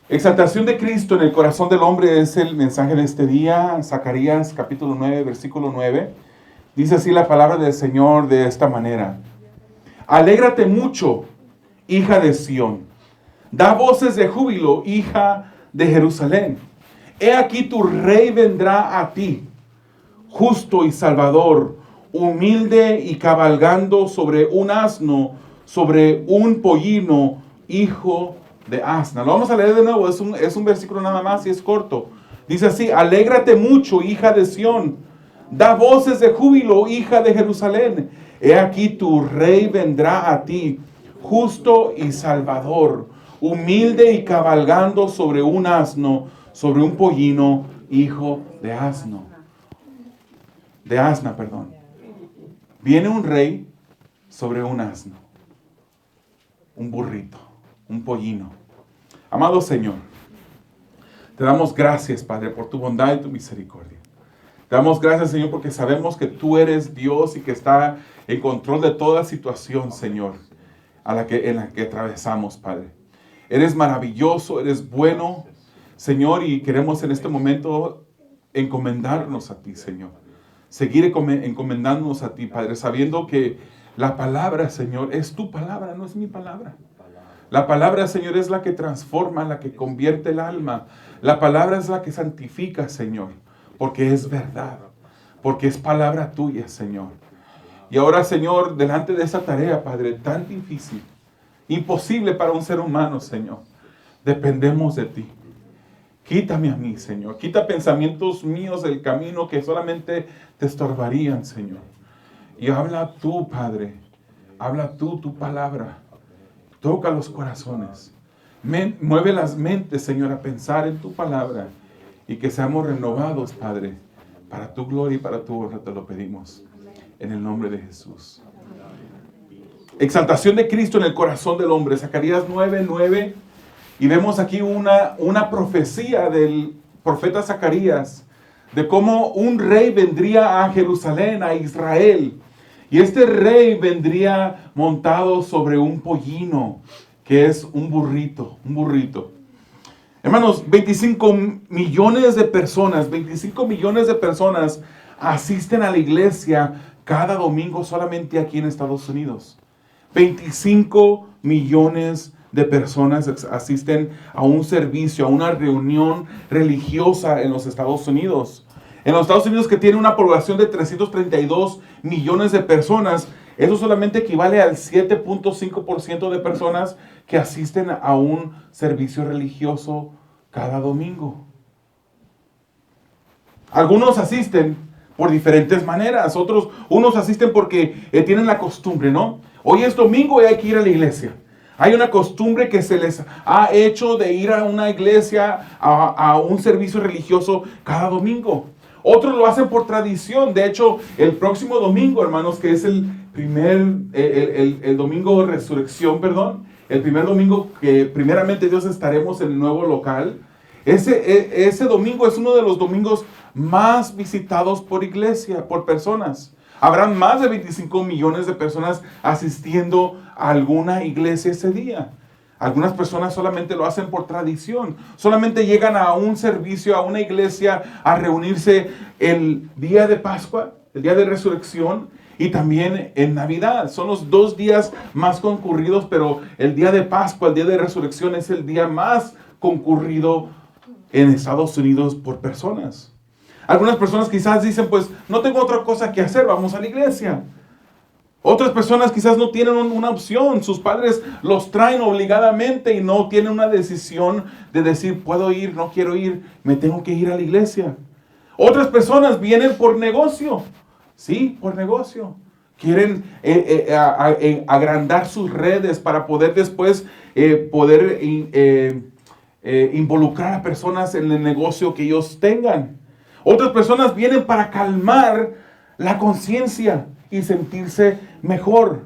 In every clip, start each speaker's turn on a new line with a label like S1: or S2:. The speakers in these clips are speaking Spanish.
S1: Exaltación de Cristo en el corazón del hombre es el mensaje de este día. Zacarías capítulo 9, versículo 9. Dice así la palabra del Señor de esta manera. Alégrate mucho, hija de Sión. Da voces de júbilo, hija de Jerusalén. He aquí tu rey vendrá a ti, justo y salvador, humilde y cabalgando sobre un asno, sobre un pollino, hijo de asna. Lo vamos a leer de nuevo, es un versículo nada más y es corto. Dice así, alégrate mucho, hija de Sión. Da voces de júbilo, hija de Jerusalén. He aquí tu rey vendrá a ti, justo y salvador, humilde y cabalgando sobre un asno, sobre un pollino, hijo de asno. De asna, perdón. Viene un rey sobre un asno, un burrito, un pollino. Amado Señor, te damos gracias, Padre, por tu bondad y tu misericordia. Te damos gracias, Señor, porque sabemos que tú eres Dios y que está en control de toda situación, Señor, en la que atravesamos, Padre. Eres maravilloso, eres bueno, Señor, y queremos en este momento encomendarnos a ti, Señor. Seguir encomendándonos a ti, Padre, sabiendo que la palabra, Señor, es tu palabra, no es mi palabra. La palabra, Señor, es la que transforma, la que convierte el alma. La palabra es la que santifica, Señor, porque es verdad, porque es palabra tuya, Señor. Y ahora, Señor, delante de esa tarea, Padre, tan difícil, imposible para un ser humano, Señor, dependemos de ti. Quítame a mí, Señor. Quita pensamientos míos del camino que solamente te estorbarían, Señor. Y habla tú, Padre. Habla tú tu palabra. Toca los corazones. Mueve las mentes, Señor, a pensar en tu palabra. Y que seamos renovados, Padre. Para tu gloria y para tu honra te lo pedimos. En el nombre de Jesús. Exaltación de Cristo en el corazón del hombre. Zacarías 9:9. Y vemos aquí una profecía del profeta Zacarías de cómo un rey vendría a Jerusalén, a Israel. Y este rey vendría montado sobre un pollino, que es un burrito, un burrito. Hermanos, 25 millones de personas asisten a la iglesia cada domingo solamente aquí en Estados Unidos. 25 millones de personas asisten a un servicio, a una reunión religiosa en los Estados Unidos. En los Estados Unidos, que tiene una población de 332 millones de personas, eso solamente equivale al 7.5% de personas que asisten a un servicio religioso cada domingo. Algunos asisten por diferentes maneras, unos asisten porque tienen la costumbre, ¿no? Hoy es domingo y hay que ir a la iglesia. Hay una costumbre que se les ha hecho de ir a una iglesia, a un servicio religioso cada domingo. Otros lo hacen por tradición. De hecho, el próximo domingo, hermanos, que es el domingo de resurrección, el primer domingo que primeramente Dios estaremos en el nuevo local. Ese domingo es uno de los domingos más visitados por iglesia, por personas. Habrán más de 25 millones de personas asistiendo a alguna iglesia ese día. Algunas personas solamente lo hacen por tradición. Solamente llegan a un servicio, a una iglesia, a reunirse el día de Pascua, el día de resurrección, y también en Navidad. Son los 2 días más concurridos, pero el día de Pascua, el día de resurrección, es el día más concurrido en Estados Unidos por personas. Algunas personas quizás dicen, pues no tengo otra cosa que hacer, vamos a la iglesia. Otras personas quizás no tienen una opción, sus padres los traen obligadamente y no tienen una decisión de decir, puedo ir, no quiero ir, me tengo que ir a la iglesia. Otras personas vienen por negocio, sí, por negocio. Quieren agrandar sus redes para poder después involucrar a personas en el negocio que ellos tengan. Otras personas vienen para calmar la conciencia y sentirse mejor.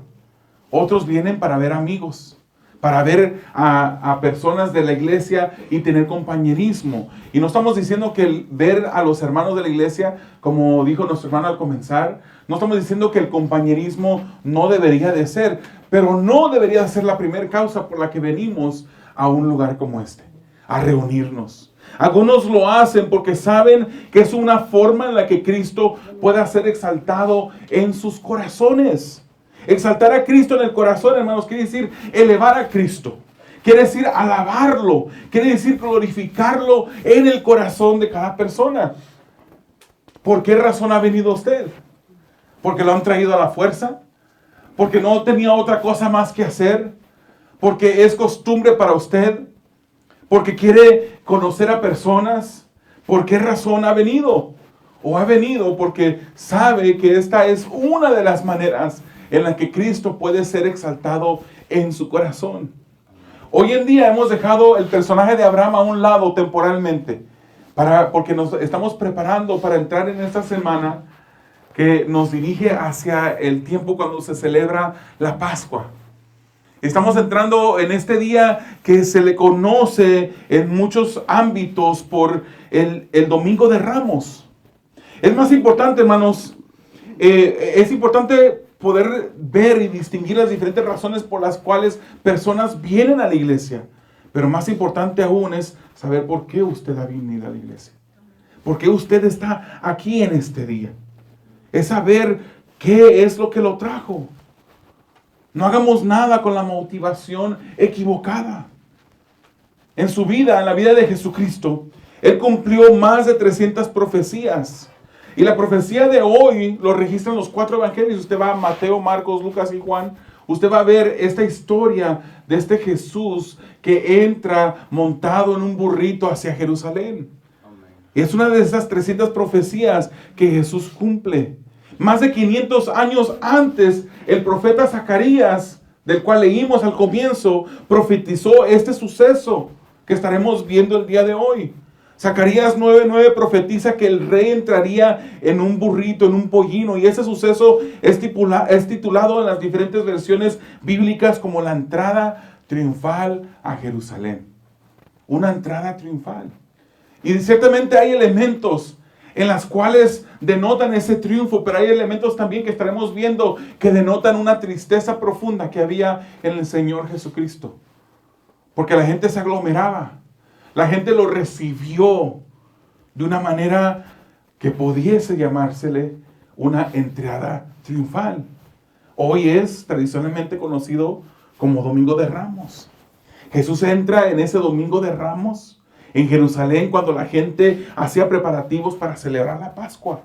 S1: Otros vienen para ver amigos, para ver a personas de la iglesia y tener compañerismo. Y no estamos diciendo que el ver a los hermanos de la iglesia, como dijo nuestro hermano al comenzar, no estamos diciendo que el compañerismo no debería de ser, pero no debería ser la primera causa por la que venimos a un lugar como este. a reunirnos. Algunos lo hacen porque saben que es una forma en la que Cristo pueda ser exaltado en sus corazones. Exaltar a Cristo en el corazón, hermanos, quiere decir elevar a Cristo. Quiere decir alabarlo. Quiere decir glorificarlo en el corazón de cada persona. ¿Por qué razón ha venido usted? ¿Porque lo han traído a la fuerza? ¿Porque no tenía otra cosa más que hacer? ¿Porque es costumbre para usted? ¿Porque quiere conocer a personas? ¿Por qué razón ha venido? O ha venido porque sabe que esta es una de las maneras en la que Cristo puede ser exaltado en su corazón. Hoy en día hemos dejado el personaje de Abraham a un lado temporalmente, porque nos estamos preparando para entrar en esta semana que nos dirige hacia el tiempo cuando se celebra la Pascua. Estamos entrando en este día que se le conoce en muchos ámbitos por el Domingo de Ramos. Es más importante, hermanos, es importante poder ver y distinguir las diferentes razones por las cuales personas vienen a la iglesia. Pero más importante aún es saber por qué usted ha venido a la iglesia. ¿Por qué usted está aquí en este día? Es saber qué es lo que lo trajo. No hagamos nada con la motivación equivocada. En su vida, en la vida de Jesucristo, Él cumplió más de 300 profecías. Y la profecía de hoy lo registran los 4 evangelios. Usted va a Mateo, Marcos, Lucas y Juan. Usted va a ver esta historia de este Jesús que entra montado en un burrito hacia Jerusalén. Es una de esas 300 profecías que Jesús cumple. Más de 500 años antes, el profeta Zacarías, del cual leímos al comienzo, profetizó este suceso que estaremos viendo el día de hoy. Zacarías 9:9 profetiza que el rey entraría en un burrito, en un pollino, y ese suceso es titulado en las diferentes versiones bíblicas como la entrada triunfal a Jerusalén. Una entrada triunfal. Y ciertamente hay elementos en las cuales denotan ese triunfo, pero hay elementos también que estaremos viendo que denotan una tristeza profunda que había en el Señor Jesucristo. Porque la gente se aglomeraba. La gente lo recibió de una manera que pudiese llamársele una entrada triunfal. Hoy es tradicionalmente conocido como Domingo de Ramos. Jesús entra en ese Domingo de Ramos en Jerusalén cuando la gente hacía preparativos para celebrar la Pascua.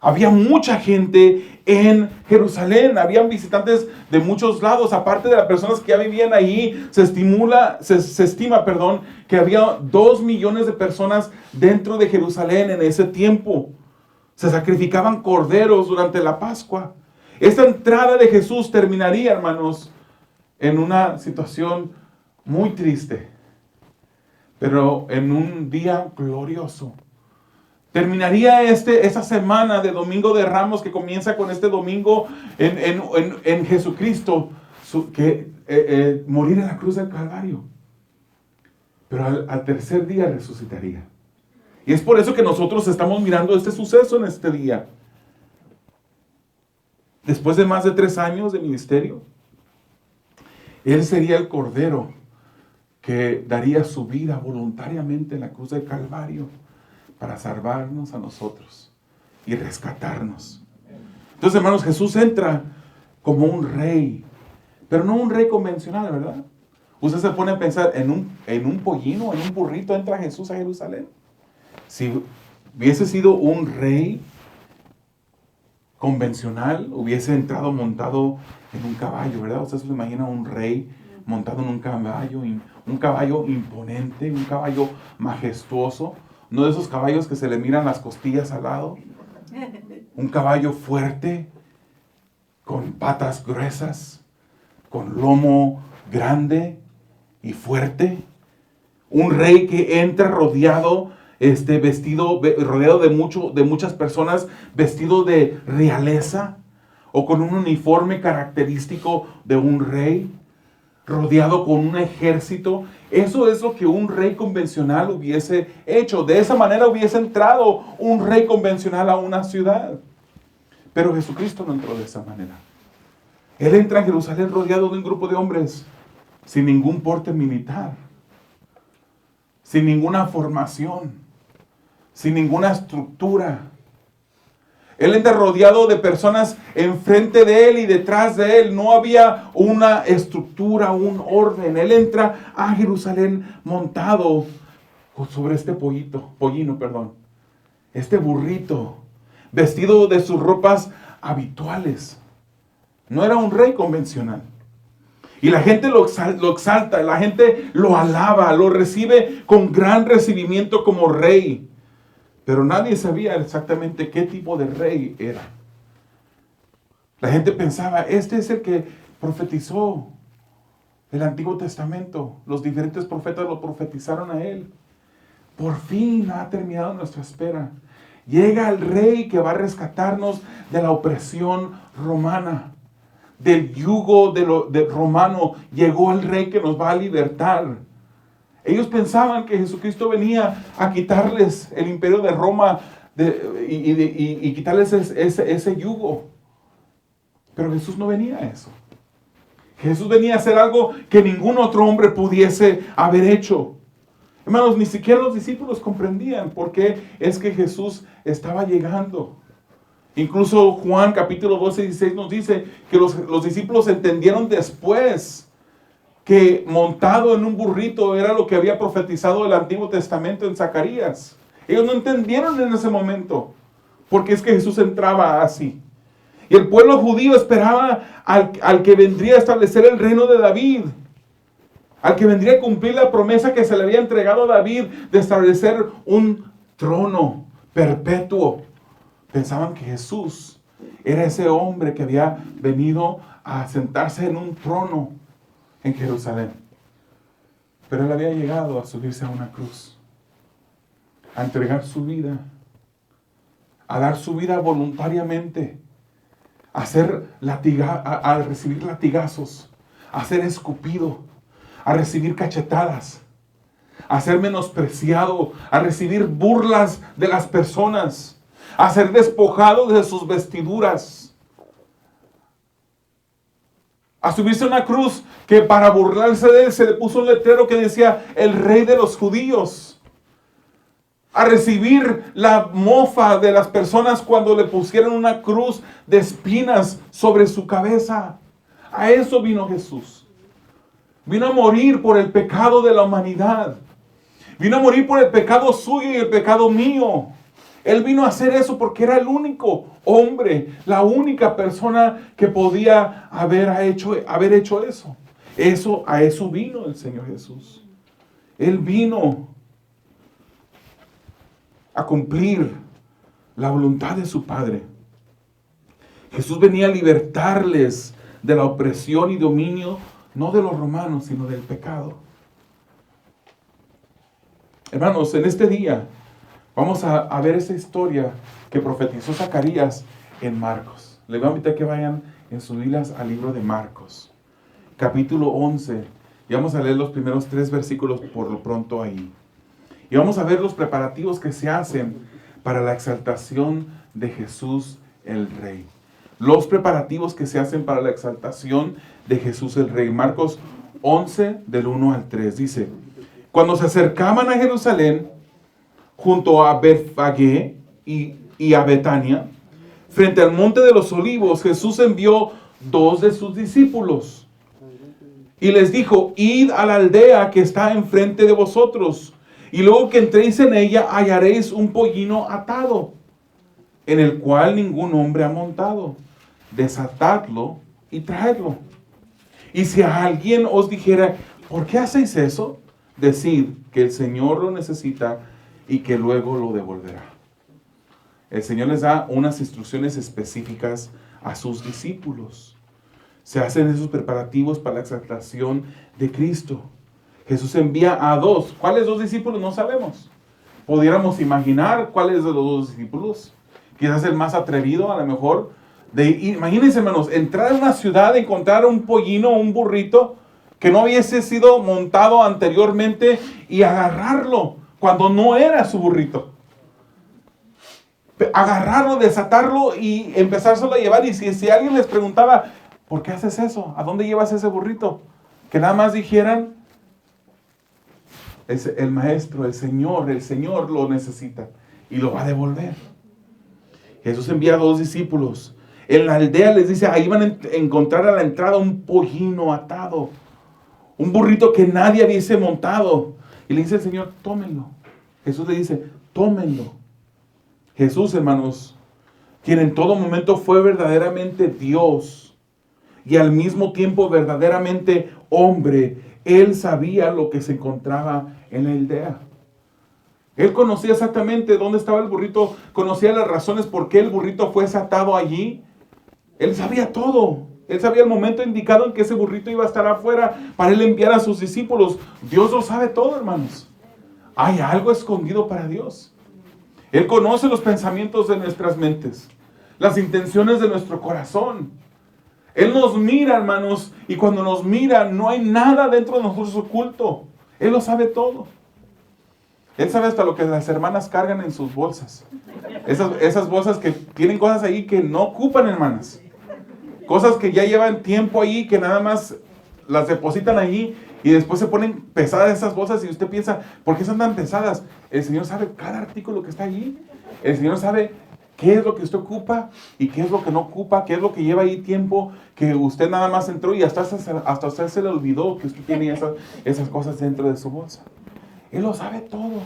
S1: Había mucha gente en Jerusalén, habían visitantes de muchos lados, aparte de las personas que ya vivían ahí, se estima, que había 2 millones de personas dentro de Jerusalén en ese tiempo. Se sacrificaban corderos durante la Pascua. Esta entrada de Jesús terminaría, hermanos, en una situación muy triste, pero en un día glorioso. Terminaría esa semana de Domingo de Ramos que comienza con este domingo en Jesucristo, morir en la cruz del Calvario. Pero al tercer día resucitaría. Y es por eso que nosotros estamos mirando este suceso en este día. Después de más de 3 años de ministerio, Él sería el Cordero que daría su vida voluntariamente en la cruz del Calvario para salvarnos a nosotros y rescatarnos. Entonces, hermanos, Jesús entra como un rey, pero no un rey convencional, ¿verdad? Usted se pone a pensar, en un pollino, en un burrito entra Jesús a Jerusalén. Si hubiese sido un rey convencional, hubiese entrado montado en un caballo, ¿verdad? Usted se imagina un rey montado en un caballo imponente, un caballo majestuoso. No de esos caballos que se le miran las costillas al lado. Un caballo fuerte, con patas gruesas, con lomo grande y fuerte. Un rey que entra rodeado de muchas personas, vestido de realeza, o con un uniforme característico de un rey, rodeado con un ejército. Eso es lo que un rey convencional hubiese hecho. De esa manera hubiese entrado un rey convencional a una ciudad. Pero Jesucristo no entró de esa manera. Él entra en Jerusalén rodeado de un grupo de hombres sin ningún porte militar. sin ninguna formación, sin ninguna estructura. Él entra rodeado de personas enfrente de él y detrás de él. No había una estructura, un orden. Él entra a Jerusalén montado sobre este pollino, este burrito, vestido de sus ropas habituales. No era un rey convencional. Y la gente lo exalta, la gente lo alaba, lo recibe con gran recibimiento como rey. Pero nadie sabía exactamente qué tipo de rey era. La gente pensaba, este es el que profetizó el Antiguo Testamento. Los diferentes profetas lo profetizaron a él. Por fin ha terminado nuestra espera. Llega el rey que va a rescatarnos de la opresión romana, del yugo romano. Llegó el rey que nos va a libertar. Ellos pensaban que Jesucristo venía a quitarles el imperio de Roma y quitarles ese yugo. Pero Jesús no venía a eso. Jesús venía a hacer algo que ningún otro hombre pudiese haber hecho. Hermanos, ni siquiera los discípulos comprendían por qué es que Jesús estaba llegando. Incluso Juan capítulo 12 y 16 nos dice que los discípulos entendieron después que montado en un burrito era lo que había profetizado el Antiguo Testamento en Zacarías. Ellos no entendieron en ese momento, porque es que Jesús entraba así. Y el pueblo judío esperaba al que vendría a establecer el reino de David, al que vendría a cumplir la promesa que se le había entregado a David de establecer un trono perpetuo. Pensaban que Jesús era ese hombre que había venido a sentarse en un trono en Jerusalén. Pero él había llegado a subirse a una cruz, a entregar su vida, a dar su vida voluntariamente, a recibir latigazos, a ser escupido, a recibir cachetadas, a ser menospreciado, a recibir burlas de las personas, a ser despojado de sus vestiduras, a subirse a una cruz que para burlarse de él se le puso un letrero que decía el rey de los judíos, a recibir la mofa de las personas cuando le pusieron una cruz de espinas sobre su cabeza. A eso vino Jesús. Vino a morir por el pecado de la humanidad. Vino a morir por el pecado suyo y el pecado mío. Él vino a hacer eso porque era el único hombre, la única persona que podía haber hecho eso. A eso vino el Señor Jesús. Él vino a cumplir la voluntad de su Padre. Jesús venía a libertarles de la opresión y dominio, no de los romanos, sino del pecado. Hermanos, en este día vamos a ver esa historia que profetizó Zacarías en Marcos. Les voy a invitar a que vayan en sus Biblias al libro de Marcos, capítulo 11. Y vamos a leer los primeros 3 versículos por lo pronto ahí. Y vamos a ver los preparativos que se hacen para la exaltación de Jesús el Rey. Los preparativos que se hacen para la exaltación de Jesús el Rey. Marcos 11, del 1 al 3. Dice, cuando se acercaban a Jerusalén, junto a Betfagé y a Betania, frente al monte de los olivos, Jesús envió 2 de sus discípulos. Y les dijo, id a la aldea que está enfrente de vosotros, y luego que entréis en ella, hallaréis un pollino atado, en el cual ningún hombre ha montado. Desatadlo y traedlo. Y si a alguien os dijera, ¿por qué hacéis eso? Decid que el Señor lo necesita y que luego lo devolverá. El Señor les da unas instrucciones específicas a sus discípulos. Se hacen esos preparativos para la exaltación de Cristo. Jesús envía a 2. ¿Cuáles 2 discípulos? No sabemos. Pudiéramos imaginar cuáles de los 2 discípulos. Quizás el más atrevido, a lo mejor. Imagínense, hermanos, entrar a una ciudad, encontrar un pollino, un burrito, que no hubiese sido montado anteriormente y agarrarlo cuando no era su burrito. Agarrarlo, desatarlo y empezárselo a llevar. Y si alguien les preguntaba, ¿por qué haces eso? ¿A dónde llevas ese burrito? Que nada más dijeran, Es el maestro, el Señor lo necesita y lo va a devolver. Jesús envía a 2 discípulos. En la aldea les dice, ahí van a encontrar a la entrada un pollino atado, un burrito que nadie hubiese montado. Y le dice el Señor, tómenlo. Jesús le dice, tómenlo. Jesús, hermanos, quien en todo momento fue verdaderamente Dios y al mismo tiempo verdaderamente hombre, Él sabía lo que se encontraba en la aldea. Él conocía exactamente dónde estaba el burrito, conocía las razones por qué el burrito fue atado allí. Él sabía todo. Él sabía el momento indicado en que ese burrito iba a estar afuera para Él enviar a sus discípulos. Dios lo sabe todo, hermanos. Hay algo escondido para Dios. Él conoce los pensamientos de nuestras mentes, las intenciones de nuestro corazón. Él nos mira, hermanos, y cuando nos mira no hay nada dentro de nosotros oculto. Él lo sabe todo. Él sabe hasta lo que las hermanas cargan en sus bolsas. Esas bolsas que tienen cosas ahí que no ocupan, hermanas. Cosas que ya llevan tiempo ahí, que nada más las depositan ahí y después se ponen pesadas esas bolsas y usted piensa, ¿por qué son tan pesadas? El Señor sabe cada artículo que está allí. El Señor sabe qué es lo que usted ocupa y qué es lo que no ocupa, qué es lo que lleva ahí tiempo, que usted nada más entró y hasta usted se le olvidó que usted tiene esas cosas dentro de su bolsa. Él lo sabe todo.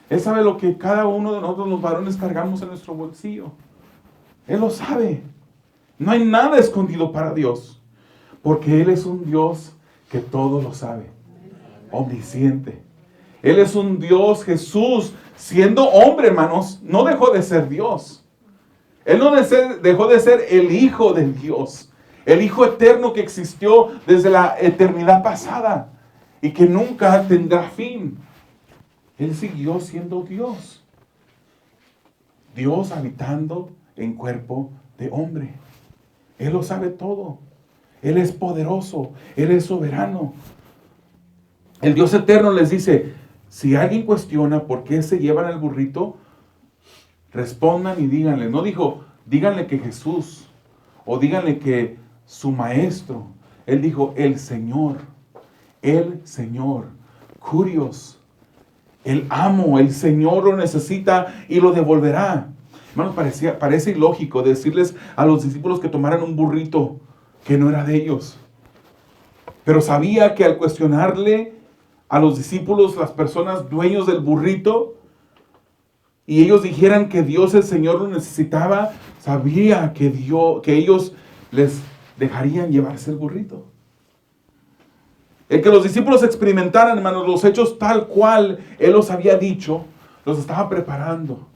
S1: Él sabe lo que cada uno de nosotros los varones cargamos en nuestro bolsillo. Él lo sabe. No hay nada escondido para Dios, porque Él es un Dios que todo lo sabe, omnisciente. Él es un Dios, Jesús, siendo hombre, hermanos, no dejó de ser Dios. Él no dejó de ser el Hijo de Dios, el Hijo eterno que existió desde la eternidad pasada y que nunca tendrá fin. Él siguió siendo Dios. Dios habitando en cuerpo de hombre. Él lo sabe todo. Él es poderoso. Él es soberano. El Dios eterno les dice, si alguien cuestiona por qué se llevan el burrito, respondan y díganle. No dijo, díganle que Jesús, o díganle que su maestro. Él dijo, el Señor, Curios, el amo, el Señor lo necesita y lo devolverá. Hermanos, parece ilógico decirles a los discípulos que tomaran un burrito que no era de ellos. Pero sabía que al cuestionarle a los discípulos, las personas dueños del burrito, y ellos dijeran que Dios el Señor lo necesitaba, sabía que ellos les dejarían llevarse el burrito. El que los discípulos experimentaran, hermanos, los hechos tal cual Él los había dicho, los estaba preparando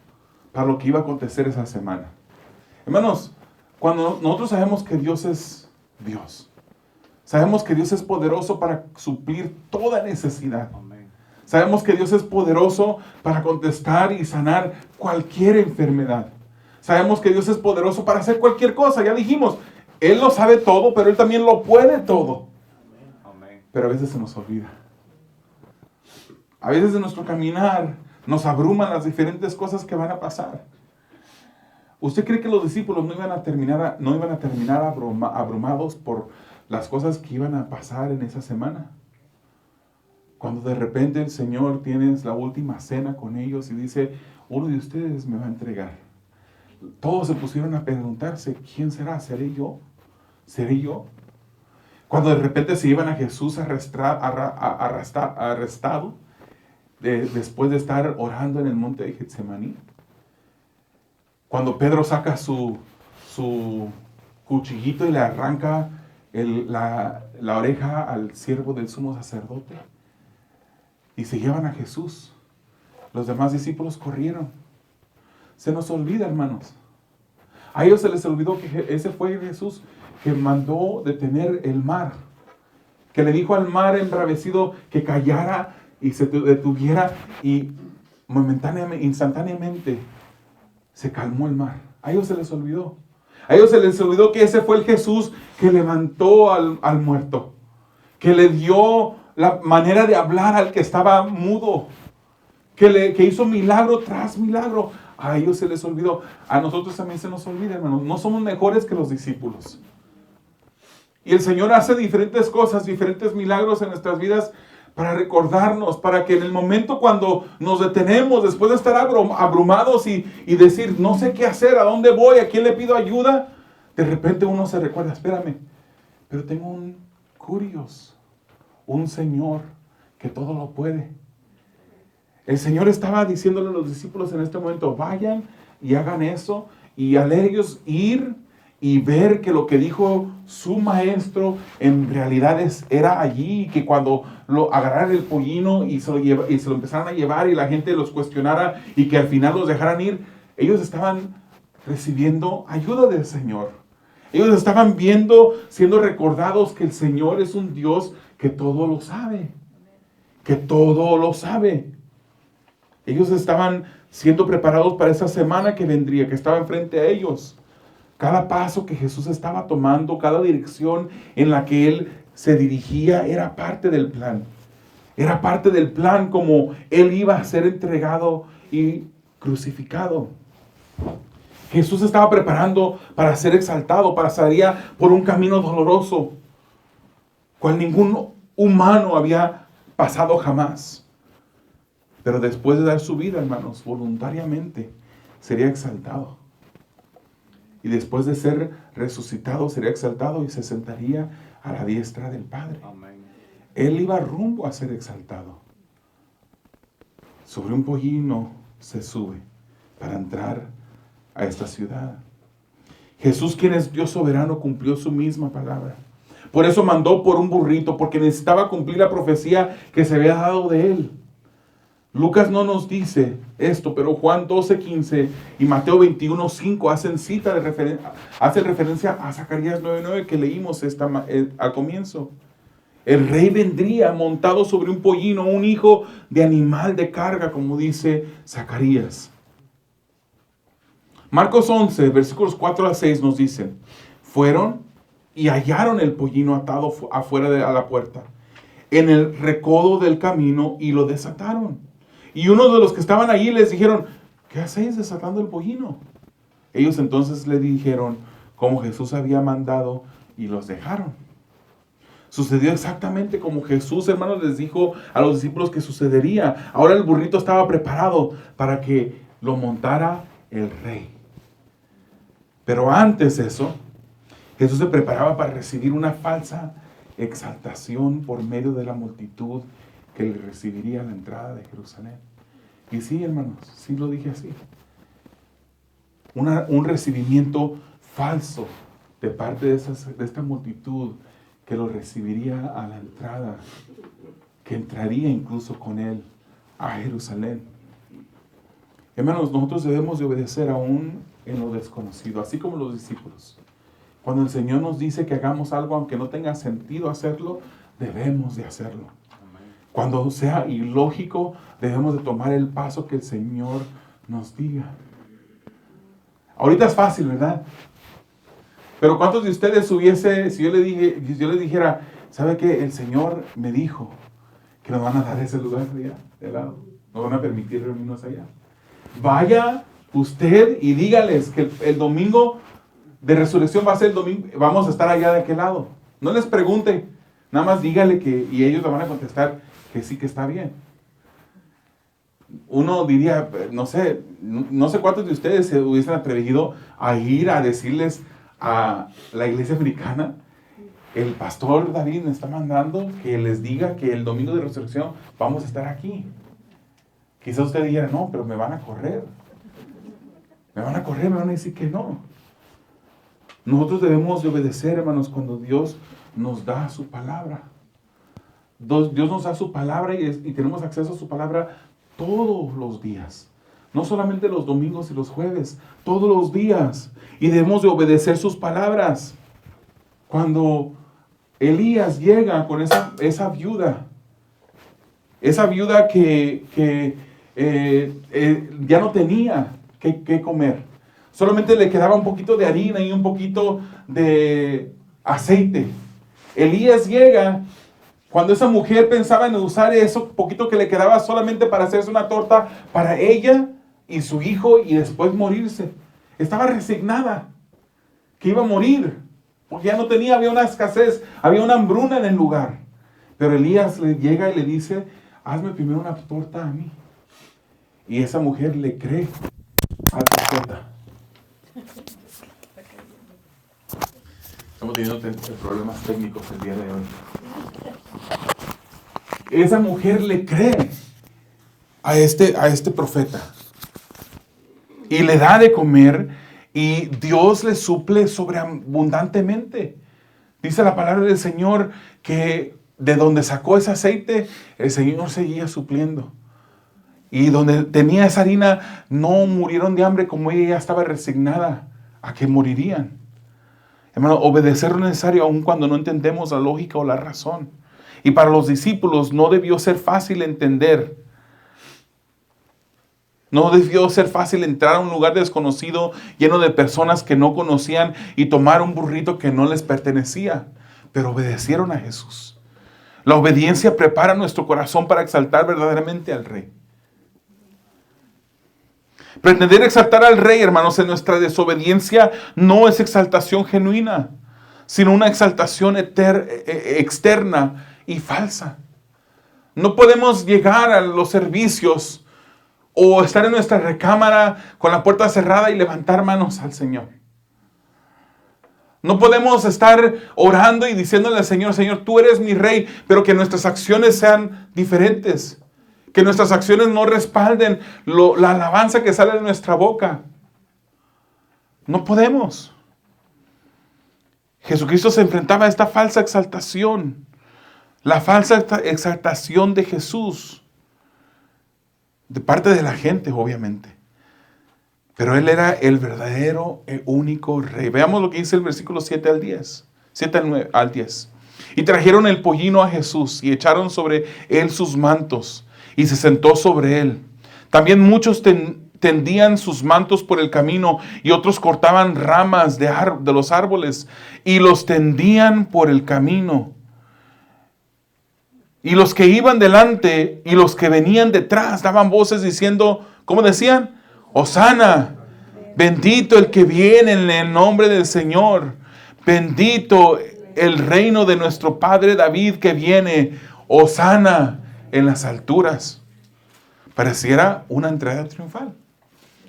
S1: para lo que iba a acontecer esa semana. Hermanos, cuando nosotros sabemos que Dios es Dios, sabemos que Dios es poderoso para suplir toda necesidad. Amén. Sabemos que Dios es poderoso para contestar y sanar cualquier enfermedad. Sabemos que Dios es poderoso para hacer cualquier cosa. Ya dijimos, Él lo sabe todo, pero Él también lo puede todo. Amén. Pero a veces se nos olvida. A veces en nuestro caminar nos abruman las diferentes cosas que van a pasar. ¿Usted cree que los discípulos no iban a terminar abrumados por las cosas que iban a pasar en esa semana? Cuando de repente el Señor tiene la última cena con ellos y dice, uno de ustedes me va a entregar. Todos se pusieron a preguntarse, ¿quién será? ¿Seré yo? ¿Seré yo? Cuando de repente se llevan a Jesús arrestado, después de estar orando en el monte de Getsemaní. Cuando Pedro saca su cuchillito y le arranca la oreja al siervo del sumo sacerdote. Y se llevan a Jesús. Los demás discípulos corrieron. Se nos olvida, hermanos. A ellos se les olvidó que ese fue Jesús que mandó detener el mar. Que le dijo al mar embravecido que callara y se detuviera y instantáneamente se calmó el mar. A ellos se les olvidó. A ellos se les olvidó que ese fue el Jesús que levantó al muerto. Que le dio la manera de hablar al que estaba mudo. Que hizo milagro tras milagro. A ellos se les olvidó. A nosotros también se nos olvida, hermanos. No somos mejores que los discípulos. Y el Señor hace diferentes cosas, diferentes milagros en nuestras vidas para recordarnos, para que en el momento cuando nos detenemos, después de estar abrumados y decir, no sé qué hacer, a dónde voy, a quién le pido ayuda, de repente uno se recuerda, espérame, pero tengo un Curios, un Señor que todo lo puede. El Señor estaba diciéndole a los discípulos en este momento, vayan y hagan eso, y al ellos ir y ver que lo que dijo su maestro en realidad era allí, que cuando lo agarraran el pollino y se lo empezaran a llevar y la gente los cuestionara y que al final los dejaran ir, ellos estaban recibiendo ayuda del Señor. Ellos estaban siendo recordados que el Señor es un Dios que todo lo sabe, que todo lo sabe. Ellos estaban siendo preparados para esa semana que vendría, que estaba enfrente a ellos. Cada paso que Jesús estaba tomando, cada dirección en la que Él se dirigía, era parte del plan. Era parte del plan como Él iba a ser entregado y crucificado. Jesús estaba preparando para ser exaltado, para salir por un camino doloroso, cual ningún humano había pasado jamás. Pero después de dar su vida, hermanos, voluntariamente, sería exaltado. Y después de ser resucitado, sería exaltado y se sentaría a la diestra del Padre. Amén. Él iba rumbo a ser exaltado. Sobre un pollino se sube para entrar a esta ciudad. Jesús, quien es Dios soberano, cumplió su misma palabra. Por eso mandó por un burrito, porque necesitaba cumplir la profecía que se había dado de Él. Lucas no nos dice esto, pero Juan 12:15 y Mateo 21:5 hacen referencia a Zacarías 9:9 que leímos al comienzo. El rey vendría montado sobre un pollino, un hijo de animal de carga, como dice Zacarías. Marcos 11, versículos 4-6 nos dicen, fueron y hallaron el pollino atado afuera a la puerta, en el recodo del camino, y lo desataron. Y uno de los que estaban allí les dijeron, ¿qué hacéis desatando el pollino? Ellos entonces le dijeron como Jesús había mandado y los dejaron. Sucedió exactamente como Jesús, hermanos, les dijo a los discípulos que sucedería. Ahora el burrito estaba preparado para que lo montara el rey. Pero antes de eso, Jesús se preparaba para recibir una falsa exaltación por medio de la multitud que le recibiría a la entrada de Jerusalén. Y sí, hermanos, sí lo dije así. Un recibimiento falso de parte de esta multitud que lo recibiría a la entrada, que entraría incluso con él a Jerusalén. Hermanos, nosotros debemos de obedecer aún en lo desconocido, así como los discípulos. Cuando el Señor nos dice que hagamos algo, aunque no tenga sentido hacerlo, debemos de hacerlo. Cuando sea ilógico, debemos de tomar el paso que el Señor nos diga. Ahorita es fácil, ¿verdad? Pero ¿cuántos de ustedes si yo les dijera, ¿sabe qué? El Señor me dijo que nos van a dar ese lugar allá, de lado. Nos van a permitir reunirnos allá. Vaya usted y dígales que el domingo de resurrección va a ser el domingo, vamos a estar allá de aquel lado. No les pregunte, nada más dígale y ellos le van a contestar que sí, que está bien. Uno diría, no sé cuántos de ustedes se hubiesen atrevido a ir a decirles a la iglesia americana, el pastor David me está mandando que les diga que el domingo de resurrección vamos a estar aquí. Quizás usted dijera, no, pero me van a correr. Me van a decir que no. Nosotros debemos de obedecer, hermanos, cuando Dios nos da su palabra. Dios nos da su palabra y tenemos acceso a su palabra todos los días. No solamente los domingos y los jueves, todos los días. Y debemos de obedecer sus palabras. Cuando Elías llega con esa viuda que ya no tenía que comer. Solamente le quedaba un poquito de harina y un poquito de aceite. Elías llega cuando esa mujer pensaba en usar eso poquito que le quedaba solamente para hacerse una torta para ella y su hijo y después morirse. Estaba resignada que iba a morir porque ya no tenía, había una escasez, había una hambruna en el lugar. Pero Elías le llega y le dice, hazme primero una torta a mí. Y esa mujer le cree al profeta. Estamos teniendo problemas técnicos el día de hoy. Esa mujer le cree a este profeta. Y le da de comer y Dios le suple sobreabundantemente. Dice la palabra del Señor que de donde sacó ese aceite, el Señor seguía supliendo. Y donde tenía esa harina, no murieron de hambre como ella ya estaba resignada a que morirían. Hermano, obedecer lo necesario aun cuando no entendemos la lógica o la razón. Y para los discípulos no debió ser fácil entender. No debió ser fácil entrar a un lugar desconocido, lleno de personas que no conocían y tomar un burrito que no les pertenecía. Pero obedecieron a Jesús. La obediencia prepara nuestro corazón para exaltar verdaderamente al Rey. Pretender exaltar al Rey, hermanos, en nuestra desobediencia no es exaltación genuina, sino una exaltación externa y falsa. No podemos llegar a los servicios o estar en nuestra recámara con la puerta cerrada y levantar manos al Señor. No podemos estar orando y diciéndole al Señor, Señor, tú eres mi Rey, pero que nuestras acciones sean diferentes. Que nuestras acciones no respalden la alabanza que sale de nuestra boca. No podemos. Jesucristo se enfrentaba a esta falsa exaltación. La falsa exaltación de Jesús. De parte de la gente, obviamente. Pero Él era el verdadero, el único Rey. Veamos lo que dice el versículo 7 al 10. 7 al 10. Y trajeron el pollino a Jesús y echaron sobre Él sus mantos. Y se sentó sobre él. También muchos tendían sus mantos por el camino y otros cortaban ramas de los árboles y los tendían por el camino. Y los que iban delante y los que venían detrás daban voces diciendo, ¿cómo decían? Hosana, bendito el que viene en el nombre del Señor. Bendito el reino de nuestro Padre David que viene. Hosana en las alturas. Pareciera una entrada triunfal.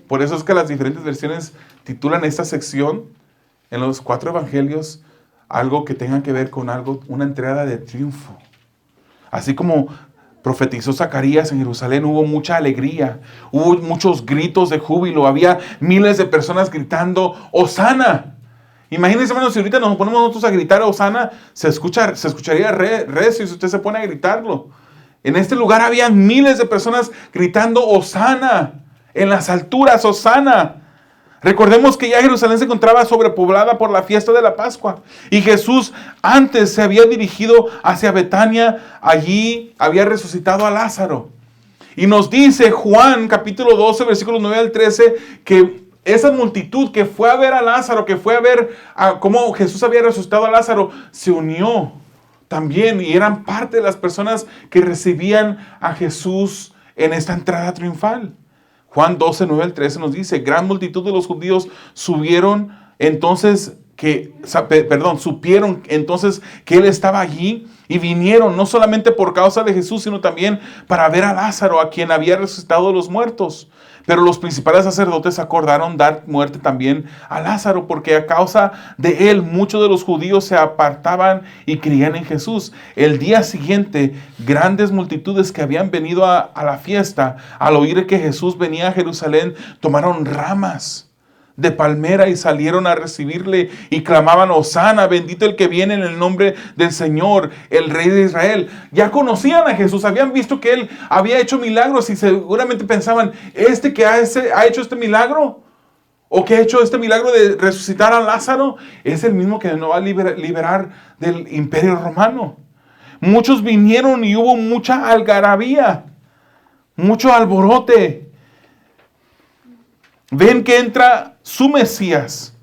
S1: Por eso es que las diferentes versiones titulan esta sección en los 4 evangelios algo que tenga que ver con una entrada de triunfo. Así como profetizó Zacarías en Jerusalén, hubo mucha alegría, hubo muchos gritos de júbilo, había miles de personas gritando Hosana. Imagínense, hermanos, si ahorita nos ponemos nosotros a gritar Hosana, se escucharía recio si usted se pone a gritarlo. En este lugar había miles de personas gritando Hosana, en las alturas, Hosana. Recordemos que ya Jerusalén se encontraba sobrepoblada por la fiesta de la Pascua. Y Jesús antes se había dirigido hacia Betania. Allí había resucitado a Lázaro. Y nos dice Juan capítulo 12, versículos 9 al 13, que esa multitud que fue a ver a Lázaro, que fue a ver cómo Jesús había resucitado a Lázaro, se unió también y eran parte de las personas que recibían a Jesús en esta entrada triunfal. Juan 12, 9 al 13 nos dice, gran multitud de los judíos supieron entonces que Él estaba allí y vinieron no solamente por causa de Jesús, sino también para ver a Lázaro, a quien había resucitado de los muertos. Pero los principales sacerdotes acordaron dar muerte también a Lázaro, porque a causa de él muchos de los judíos se apartaban y creían en Jesús. El día siguiente, grandes multitudes que habían venido a la fiesta, al oír que Jesús venía a Jerusalén, tomaron ramas de palmera y salieron a recibirle y clamaban Hosana, bendito el que viene en el nombre del Señor, el Rey de Israel. Ya conocían a Jesús, habían visto que Él había hecho milagros y seguramente pensaban, este que ha hecho este milagro, o que ha hecho este milagro de resucitar a Lázaro, es el mismo que nos va a liberar del imperio romano. Muchos vinieron y hubo mucha algarabía, mucho alborote. Ven que entra su Mesías.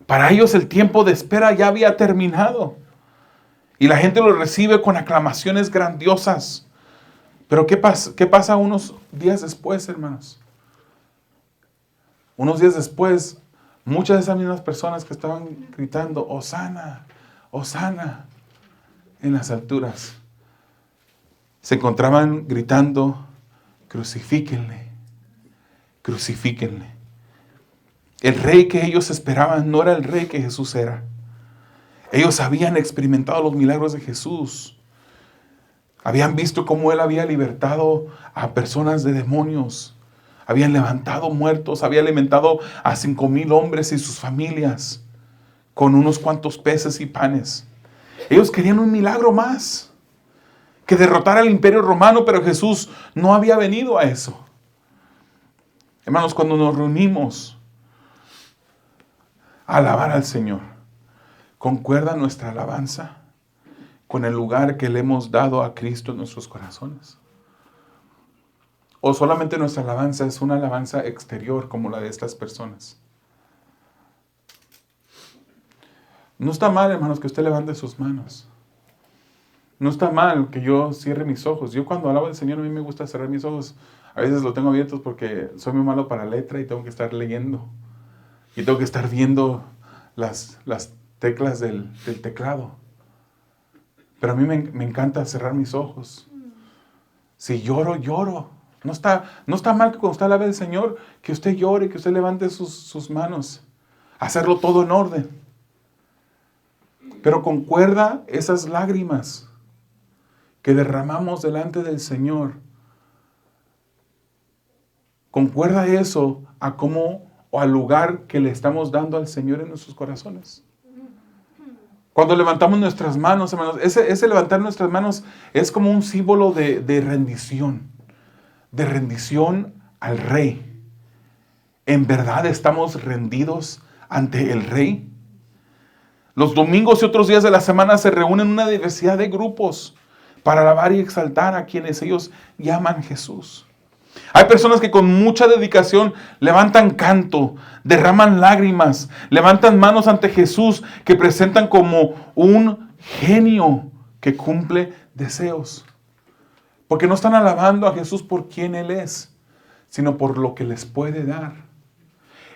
S1: Para ellos el tiempo de espera ya había terminado. Y la gente lo recibe con aclamaciones grandiosas. Pero ¿qué pasa unos días después, hermanos? Unos días después, muchas de esas mismas personas que estaban gritando, Hosana, Hosana, en las alturas se encontraban gritando, crucifíquenle, crucifíquenle. El rey que ellos esperaban no era el rey que Jesús era. Ellos habían experimentado los milagros de Jesús. Habían visto cómo Él había libertado a personas de demonios. Habían levantado muertos, había alimentado a 5,000 hombres y sus familias con unos cuantos peces y panes. Ellos querían un milagro más, que derrotara al imperio romano, pero Jesús no había venido a eso. Hermanos, cuando nos reunimos a alabar al Señor, ¿concuerda nuestra alabanza con el lugar que le hemos dado a Cristo en nuestros corazones? ¿O solamente nuestra alabanza es una alabanza exterior como la de estas personas? No está mal, hermanos, que usted levante sus manos. No está mal que yo cierre mis ojos. Yo cuando alabo al Señor, a mí me gusta cerrar mis ojos. A veces los tengo abiertos porque soy muy malo para letra y tengo que estar leyendo. Y tengo que estar viendo las teclas del teclado. Pero a mí me encanta cerrar mis ojos. Si lloro, lloro. No está mal que cuando usted alabe al Señor, que usted llore, que usted levante sus manos. Hacerlo todo en orden. Pero concuerda esas lágrimas que derramamos delante del Señor. Concuerda eso a cómo o al lugar que le estamos dando al Señor en nuestros corazones. Cuando levantamos nuestras manos, hermanos, ese levantar nuestras manos es como un símbolo de rendición al Rey. ¿En verdad estamos rendidos ante el Rey? Los domingos y otros días de la semana se reúnen una diversidad de grupos para alabar y exaltar a quienes ellos llaman Jesús. Hay personas que con mucha dedicación levantan canto, derraman lágrimas, levantan manos ante Jesús, que presentan como un genio que cumple deseos. Porque no están alabando a Jesús por quien Él es, sino por lo que les puede dar.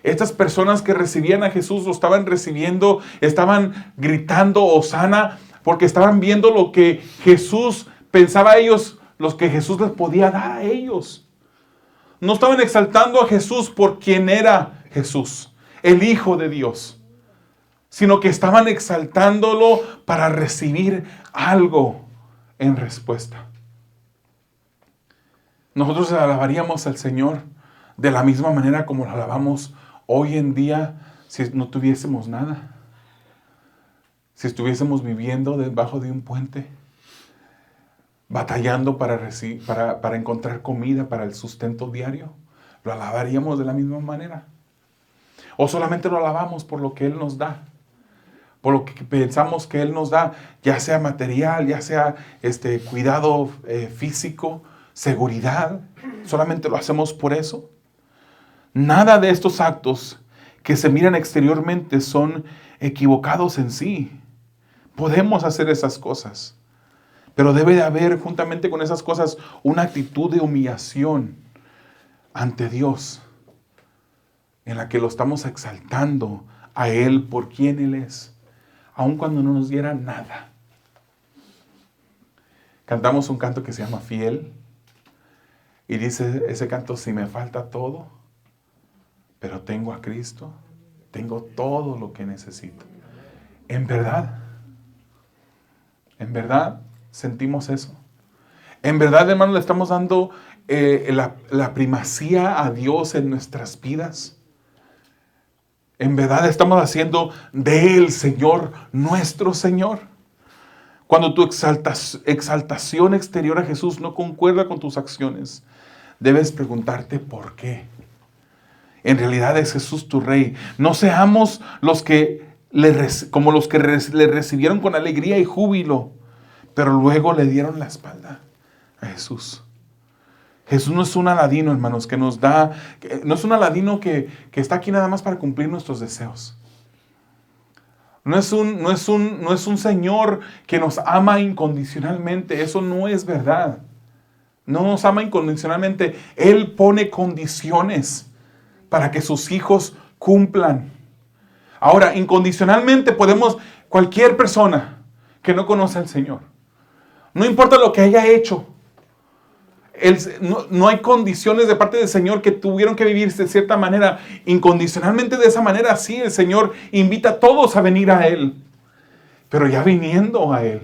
S1: Estas personas que recibían a Jesús lo estaban recibiendo, estaban gritando hosana, porque estaban viendo lo que Jesús pensaba a ellos, los que Jesús les podía dar a ellos. No estaban exaltando a Jesús por quien era Jesús, el Hijo de Dios, sino que estaban exaltándolo para recibir algo en respuesta. Nosotros alabaríamos al Señor de la misma manera como lo alabamos hoy en día si no tuviésemos nada. Si estuviésemos viviendo debajo de un puente, batallando para encontrar comida para el sustento diario, ¿lo alabaríamos de la misma manera? ¿O solamente lo alabamos por lo que Él nos da? Por lo que pensamos que Él nos da, ya sea material, ya sea cuidado físico, seguridad. ¿Solamente lo hacemos por eso? Nada de estos actos que se miran exteriormente son equivocados en sí. Podemos hacer esas cosas, pero debe de haber juntamente con esas cosas una actitud de humillación ante Dios, en la que lo estamos exaltando a Él por quien Él es, aun cuando no nos diera nada. Cantamos un canto que se llama Fiel, y dice ese canto: si me falta todo, pero tengo a Cristo, tengo todo lo que necesito. En verdad sentimos eso. En verdad, hermanos, le estamos dando la primacía a Dios en nuestras vidas. En verdad estamos haciendo de Él Señor, nuestro Señor. Cuando tu exaltación exterior a Jesús no concuerda con tus acciones, debes preguntarte por qué. En realidad es Jesús tu Rey. No seamos como los que le recibieron con alegría y júbilo, pero luego le dieron la espalda a Jesús. Jesús no es un Aladino, hermanos, que nos da, no es un Aladino que está aquí nada más para cumplir nuestros deseos. No es un Señor que nos ama incondicionalmente. Eso no es verdad. No nos ama incondicionalmente. Él pone condiciones para que sus hijos cumplan. Ahora, incondicionalmente cualquier persona que no conoce al Señor, No importa lo que haya hecho. No hay condiciones de parte del Señor que tuvieron que vivir de cierta manera. Incondicionalmente de esa manera, sí, el Señor invita a todos a venir a Él. Pero ya viniendo a Él,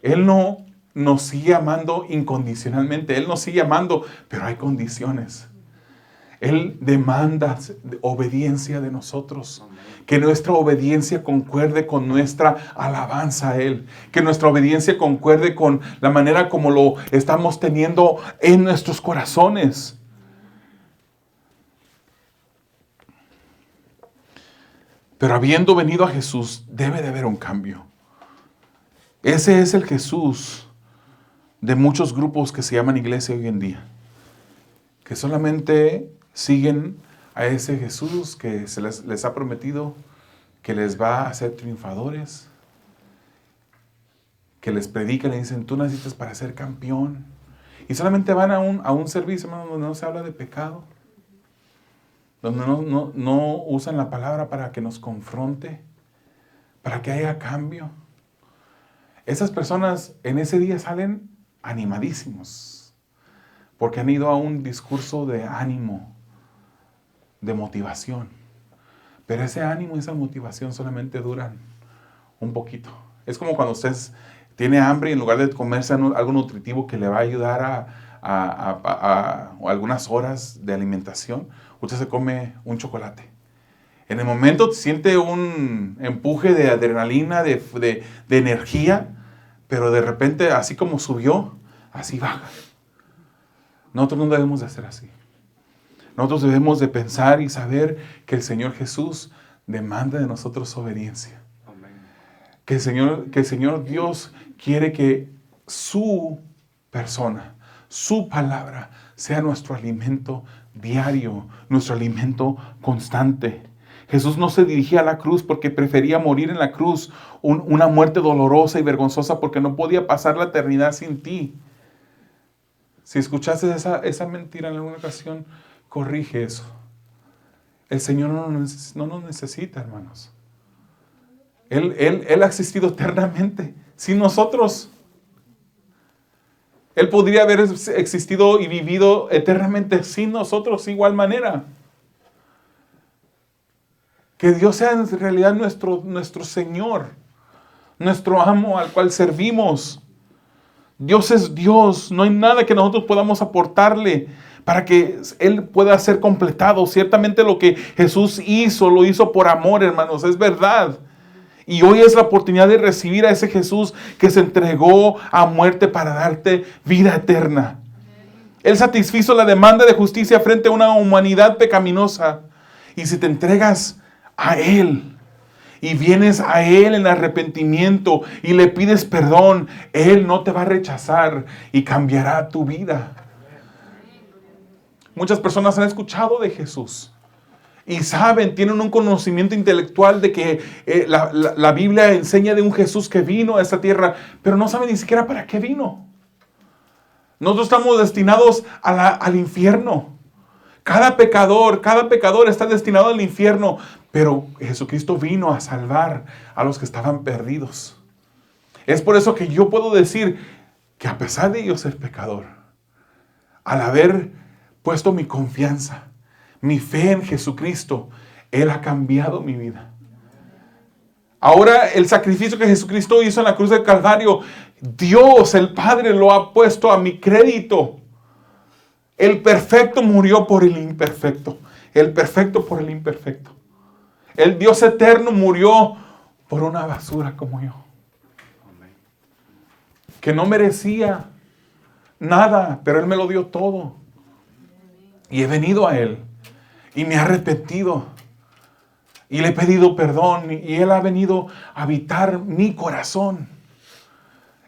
S1: Él no nos sigue amando incondicionalmente. Él nos sigue amando, pero hay condiciones. Él demanda obediencia de nosotros. Que nuestra obediencia concuerde con nuestra alabanza a Él. Que nuestra obediencia concuerde con la manera como lo estamos teniendo en nuestros corazones. Pero habiendo venido a Jesús, debe de haber un cambio. Ese es el Jesús de muchos grupos que se llaman iglesia hoy en día. Que solamente siguen a ese Jesús que les ha prometido que les va a hacer triunfadores, que les predican y dicen, tú naciste para ser campeón. Y solamente van a un servicio, hermano, donde no se habla de pecado, donde no usan la palabra para que nos confronte, para que haya cambio. Esas personas en ese día salen animadísimos, porque han ido a un discurso de ánimo, de motivación. Pero ese ánimo y esa motivación solamente duran un poquito. Es como cuando usted tiene hambre y en lugar de comerse algo nutritivo que le va a ayudar a algunas horas de alimentación, usted se come un chocolate. En el momento siente un empuje de adrenalina, de energía, pero de repente, así como subió, así baja. Nosotros no debemos de hacer así. Nosotros debemos de pensar y saber que el Señor Jesús demanda de nosotros obediencia. Que el Señor Dios quiere que su persona, su palabra, sea nuestro alimento diario, nuestro alimento constante. Jesús no se dirigía a la cruz porque prefería morir en la cruz, una muerte dolorosa y vergonzosa porque no podía pasar la eternidad sin ti. Si escuchaste esa mentira en alguna ocasión, corrige eso. El Señor no nos necesita, hermanos. Él ha existido eternamente, sin nosotros. Él podría haber existido y vivido eternamente sin nosotros, de igual manera. Que Dios sea en realidad nuestro Señor, nuestro amo al cual servimos. Dios es Dios, no hay nada que nosotros podamos aportarle para que Él pueda ser completado. Ciertamente lo que Jesús hizo, lo hizo por amor, hermanos, es verdad. Y hoy es la oportunidad de recibir a ese Jesús que se entregó a muerte para darte vida eterna. Él satisfizo la demanda de justicia frente a una humanidad pecaminosa. Y si te entregas a Él y vienes a Él en arrepentimiento y le pides perdón, Él no te va a rechazar y cambiará tu vida. Muchas personas han escuchado de Jesús y saben, tienen un conocimiento intelectual de que la Biblia enseña de un Jesús que vino a esta tierra, pero no saben ni siquiera para qué vino. Nosotros estamos destinados al infierno. Cada pecador está destinado al infierno, pero Jesucristo vino a salvar a los que estaban perdidos. Es por eso que yo puedo decir que a pesar de yo ser pecador, al haber puesto mi confianza, mi fe en Jesucristo, Él ha cambiado mi vida. Ahora el sacrificio que Jesucristo hizo en la cruz del Calvario, Dios, el Padre, lo ha puesto a mi crédito. El perfecto murió por el imperfecto. El perfecto por el imperfecto. El Dios eterno murió por una basura como yo. Que no merecía nada, pero Él me lo dio todo. Y he venido a Él. Y me he arrepentido. Y le he pedido perdón. Y Él ha venido a habitar mi corazón.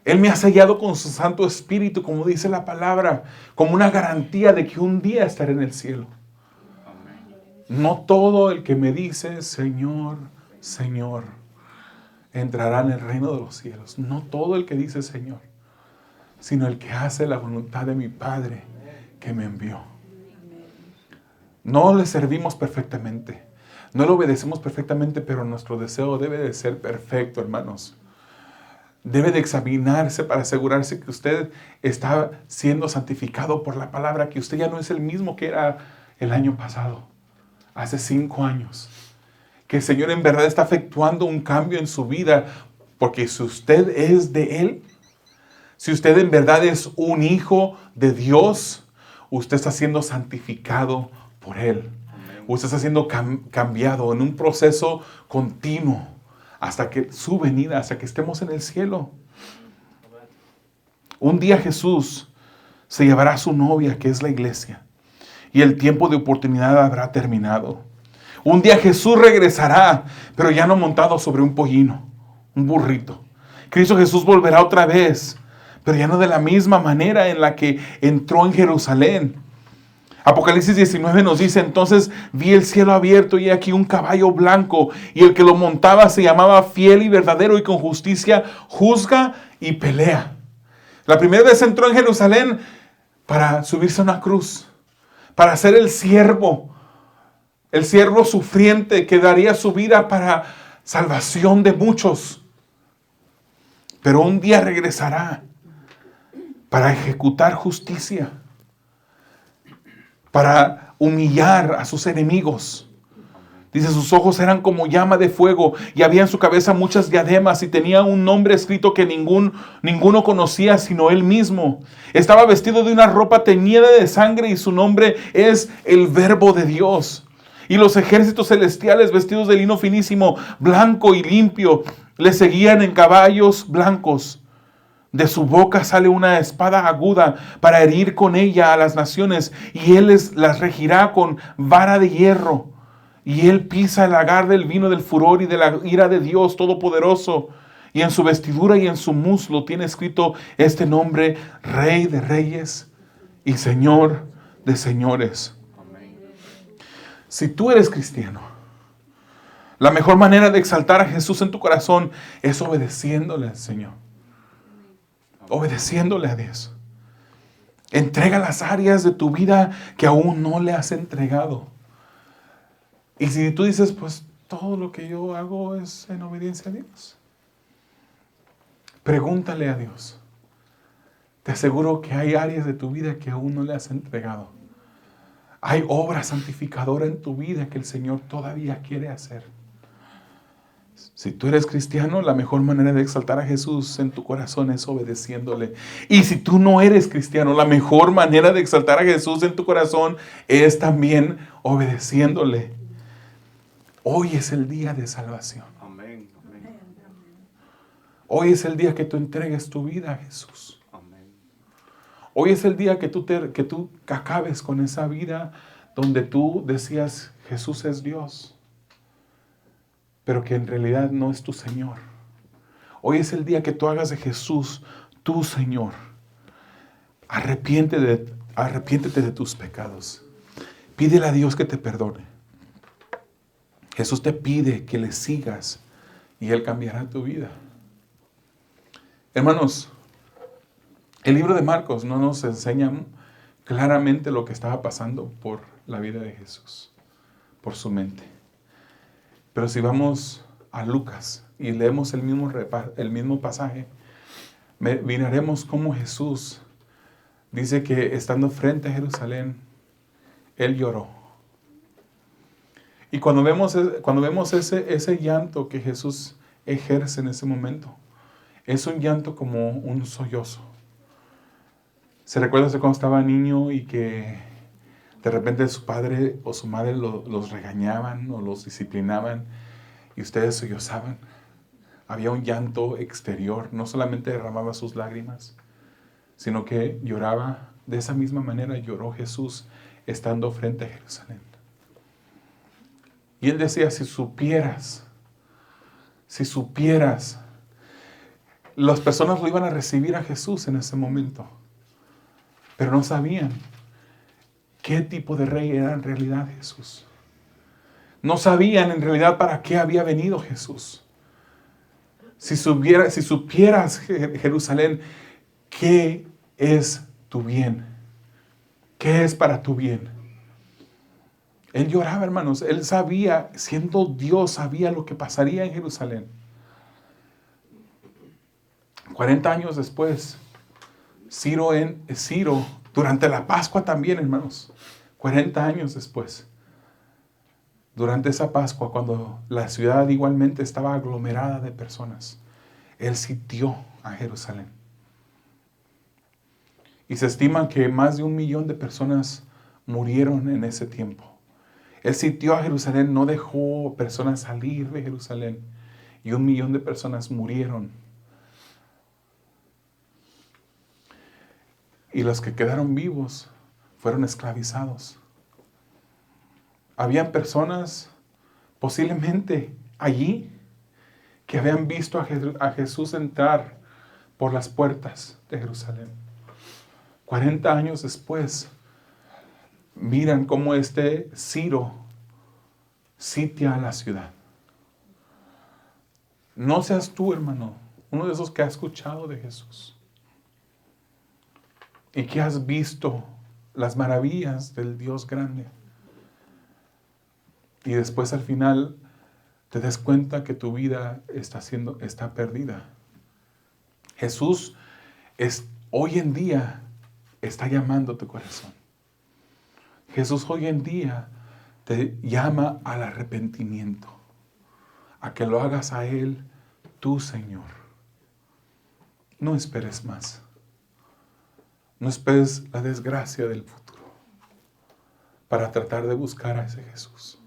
S1: Él me ha sellado con su Santo Espíritu, como dice la palabra, como una garantía de que un día estaré en el cielo. No todo el que me dice, Señor, Señor, entrará en el reino de los cielos. No todo el que dice Señor, sino el que hace la voluntad de mi Padre que me envió. No le servimos perfectamente, no le obedecemos perfectamente, pero nuestro deseo debe de ser perfecto, hermanos. debe de examinarse para asegurarse que usted está siendo santificado por la palabra, que usted ya no es el mismo que era el año pasado, hace 5 años. Que el Señor en verdad está efectuando un cambio en su vida, porque si usted es de Él, si usted en verdad es un hijo de Dios, usted está siendo santificado por Él. Usted está siendo cambiado en un proceso continuo hasta que su venida, hasta que estemos en el cielo. Un día Jesús se llevará a su novia, que es la iglesia, y el tiempo de oportunidad habrá terminado. Un día Jesús regresará, pero ya no montado sobre un pollino, un burrito. Cristo Jesús volverá otra vez, pero ya no de la misma manera en la que entró en Jerusalén. Apocalipsis 19 nos dice: entonces vi el cielo abierto y aquí un caballo blanco, y el que lo montaba se llamaba Fiel y Verdadero, y con justicia juzga y pelea. La primera vez entró en Jerusalén para subirse a una cruz, para ser el siervo sufriente que daría su vida para salvación de muchos. Pero un día regresará para ejecutar justicia, para humillar a sus enemigos. Dice, sus ojos eran como llama de fuego y había en su cabeza muchas diademas y tenía un nombre escrito que ninguno conocía sino él mismo. Estaba vestido de una ropa teñida de sangre y su nombre es el Verbo de Dios. Y los ejércitos celestiales vestidos de lino finísimo, blanco y limpio, le seguían en caballos blancos. De su boca sale una espada aguda para herir con ella a las naciones, y él las regirá con vara de hierro. Y él pisa el lagar del vino del furor y de la ira de Dios Todopoderoso. Y en su vestidura y en su muslo tiene escrito este nombre: Rey de Reyes y Señor de Señores. Si tú eres cristiano, la mejor manera de exaltar a Jesús en tu corazón es obedeciéndole al Señor. Obedeciéndole a Dios. Entrega las áreas de tu vida que aún no le has entregado. Y si tú dices, pues todo lo que yo hago es en obediencia a Dios, pregúntale a Dios. Te aseguro que hay áreas de tu vida que aún no le has entregado. Hay obra santificadora en tu vida que el Señor todavía quiere hacer. Si tú eres cristiano, la mejor manera de exaltar a Jesús en tu corazón es obedeciéndole. Y si tú no eres cristiano, la mejor manera de exaltar a Jesús en tu corazón es también obedeciéndole. Hoy es el día de salvación.
S2: Amén. Amén.
S1: Hoy es el día que tú entregues tu vida a Jesús.
S2: Amén.
S1: Hoy es el día que tú acabes con esa vida donde tú decías, Jesús es Dios, pero que en realidad no es tu Señor. Hoy es el día que tú hagas de Jesús tu Señor. Arrepiéntete de tus pecados. Pídele a Dios que te perdone. Jesús te pide que le sigas y Él cambiará tu vida. Hermanos, el libro de Marcos no nos enseña claramente lo que estaba pasando por la vida de Jesús, por su mente. Pero si vamos a Lucas y leemos el mismo pasaje, miraremos cómo Jesús dice que estando frente a Jerusalén, Él lloró. Y cuando vemos ese llanto que Jesús ejerce en ese momento, es un llanto como un sollozo. ¿Se recuerda cuando estaba niño y que de repente su padre o su madre los regañaban o los disciplinaban y ustedes sollozaban? Había un llanto exterior, no solamente derramaba sus lágrimas, sino que lloraba. De esa misma manera lloró Jesús estando frente a Jerusalén. Y él decía, si supieras, las personas lo iban a recibir a Jesús en ese momento, pero no sabían qué tipo de rey era en realidad Jesús. No sabían en realidad para qué había venido Jesús. Si supieras, Jerusalén, qué es tu bien, qué es para tu bien. Él lloraba, hermanos. Él sabía, siendo Dios, sabía lo que pasaría en Jerusalén. 40 años después, Ciro, durante la Pascua también, hermanos, 40 años después, durante esa Pascua, cuando la ciudad igualmente estaba aglomerada de personas, él sitió a Jerusalén. Y se estima que más de 1 millón de personas murieron en ese tiempo. Él sitió a Jerusalén, no dejó personas salir de Jerusalén. Y 1 millón de personas murieron. Y los que quedaron vivos fueron esclavizados. Habían personas posiblemente allí que habían visto a Jesús entrar por las puertas de Jerusalén. 40 años después, miran cómo Ciro sitia a la ciudad. No seas tú, hermano, uno de esos que ha escuchado de Jesús y que has visto las maravillas del Dios grande. Y después al final te des cuenta que tu vida está perdida. Jesús hoy en día está llamando tu corazón. Jesús hoy en día te llama al arrepentimiento, a que lo hagas a Él, tu Señor. No esperes más. No esperes la desgracia del futuro para tratar de buscar a ese Jesús.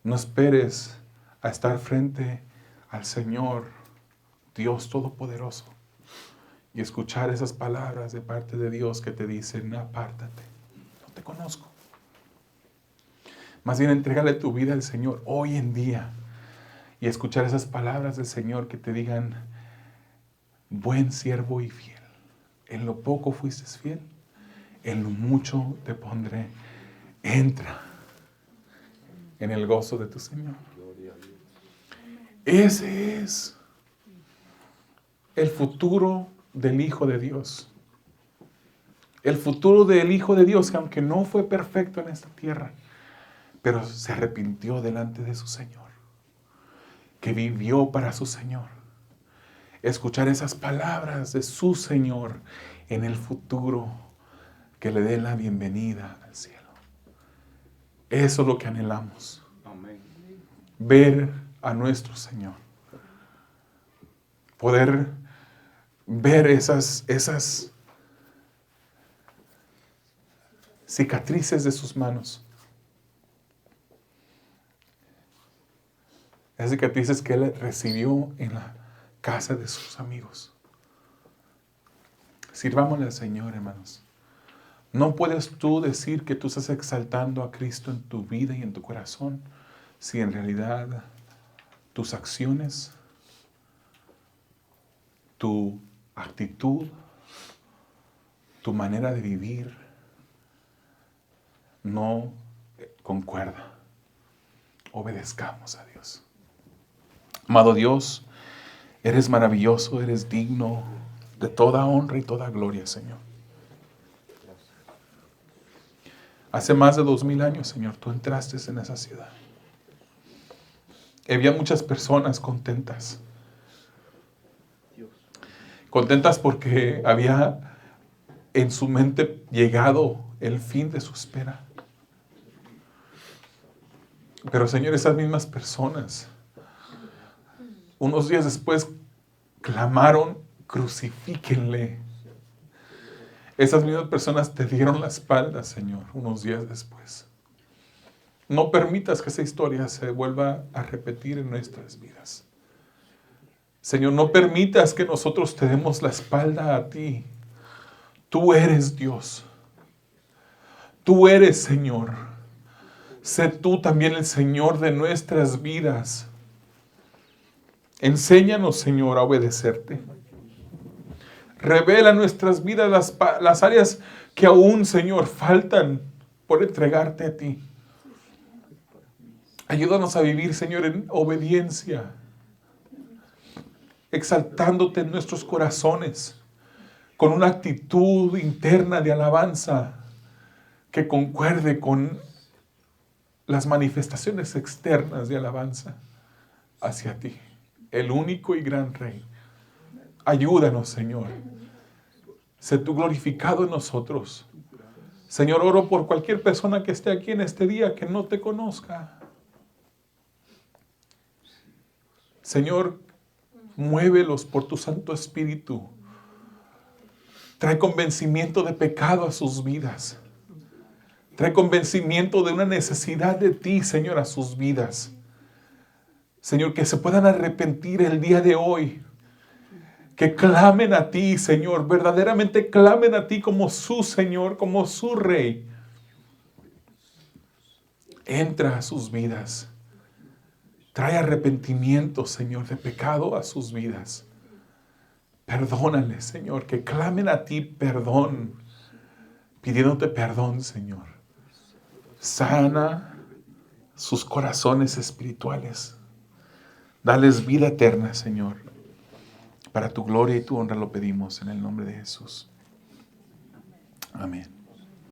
S1: No esperes a estar frente al Señor, Dios Todopoderoso, y escuchar esas palabras de parte de Dios que te dicen: apártate, no te conozco. Más bien entrégale tu vida al Señor hoy en día y escuchar esas palabras del Señor que te digan: buen siervo y fiel. En lo poco fuiste fiel, en lo mucho te pondré. Entra en el gozo de tu Señor. Ese es el futuro del Hijo de Dios. El futuro del Hijo de Dios, que aunque no fue perfecto en esta tierra, pero se arrepintió delante de su Señor, que vivió para su Señor. Escuchar esas palabras de su Señor en el futuro, que le dé la bienvenida al cielo. Eso es lo que anhelamos. Amén. Ver a nuestro Señor. Poder ver esas cicatrices de sus manos. Esas cicatrices que Él recibió en la casa de sus amigos. Sirvámosle al Señor, hermanos. No puedes tú decir que tú estás exaltando a Cristo en tu vida y en tu corazón si en realidad tus acciones, tu actitud, tu manera de vivir no concuerda. Obedezcamos a Dios. Amado Dios, eres maravilloso, eres digno de toda honra y toda gloria, Señor. Hace más de 2000 años, Señor, tú entraste en esa ciudad. Había muchas personas contentas. Contentas porque había en su mente llegado el fin de su espera. Pero, Señor, esas mismas personas, unos días después, clamaron: crucifíquenle. Esas mismas personas te dieron la espalda, Señor, unos días después. No permitas que esa historia se vuelva a repetir en nuestras vidas. Señor, no permitas que nosotros te demos la espalda a ti. Tú eres Dios. Tú eres Señor. Sé tú también el Señor de nuestras vidas. Enséñanos, Señor, a obedecerte. Revela en nuestras vidas las áreas que aún, Señor, faltan por entregarte a ti. Ayúdanos a vivir, Señor, en obediencia, exaltándote en nuestros corazones, con una actitud interna de alabanza que concuerde con las manifestaciones externas de alabanza hacia ti, el único y gran Rey, Ayúdanos, Señor. Sé tú glorificado en nosotros. Señor, oro por cualquier persona que esté aquí en este día que no te conozca. Señor, muévelos por tu Santo Espíritu. Trae convencimiento de pecado a sus vidas. Trae convencimiento de una necesidad de ti, Señor, a sus vidas. Señor, que se puedan arrepentir el día de hoy. Que clamen a ti, Señor. Verdaderamente clamen a ti como su Señor, como su Rey. Entra a sus vidas. Trae arrepentimiento, Señor, de pecado a sus vidas. Perdónales, Señor, que clamen a ti perdón, pidiéndote perdón, Señor. Sana sus corazones espirituales. Dales vida eterna, Señor. Para tu gloria y tu honra lo pedimos en el nombre de Jesús. Amén.